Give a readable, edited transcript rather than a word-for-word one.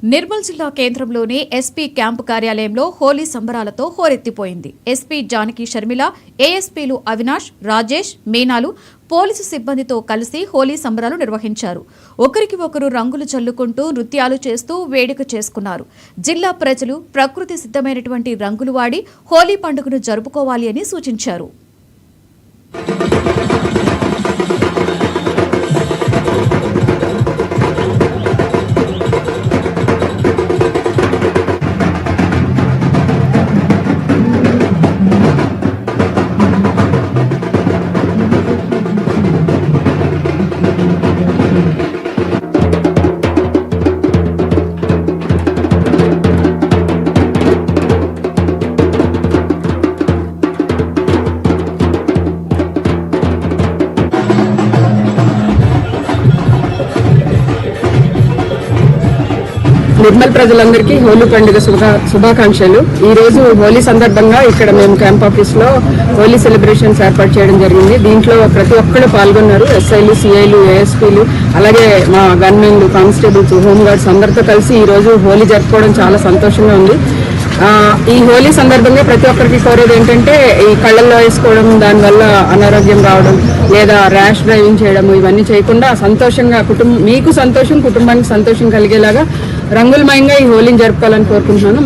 నిర్మల్ జిల్లా కేంద్రంలోని SP camp కార్యాలయంలో హోలీ సంబరాలతో హోరెత్తిపోయింది. ఎస్పీ జానకి షర్మిల, ఏఎస్పీలు అవినాష్, రాజేష్, మీనాలు పోలీసు సిబ్బందితో కలిసి హోలీ సంబరాలు నిర్వహించారు. ఒకరికి ఒకరు రంగులు చల్లుకుంటూ నృత్యాలు చేస్తూ వేడుక చేసుకున్నారు. జిల్లా ప్రజలు ప్రకృతి సిద్ధమైనటువంటి రంగులు వాడి హోలీ పండుగను జరుపుకోవాలి అని సూచించారు. నిర్మల్ ప్రజలందరికీ హోలీ పండుగ శుభాకాంక్షలు. ఈ రోజు హోలీ సందర్భంగా ఇక్కడ మేము క్యాంప్ ఆఫీస్ లో హోలీ సెలబ్రేషన్స్ ఏర్పాటు చేయడం జరిగింది. దీంట్లో ప్రతి ఒక్కరు పాల్గొన్నారు. ఎస్ఐలు, సిఐలు, ఏఎస్పీలు, అలాగే మా గన్మెన్లు, కానిస్టేబుల్స్, హోంగార్డ్స్ అందరితో కలిసి ఈ రోజు హోలీ జరుపుకోవడం చాలా సంతోషంగా ఉంది. ఈ హోలీ సందర్భంగా ప్రతి ఒక్కరికి కోరేది ఏంటంటే ఈ కళ్ళల్లో వేసుకోవడం, దానివల్ల అనారోగ్యం రావడం లేదా ర్యాష్ డ్రైవింగ్ చేయడం ఇవన్నీ చేయకుండా సంతోషంగా మీకు సంతోషం, కుటుంబానికి సంతోషం కలిగేలాగా రంగులమయంగా ఈ హోలీని జరుపుకోవాలని కోరుకుంటున్నాను.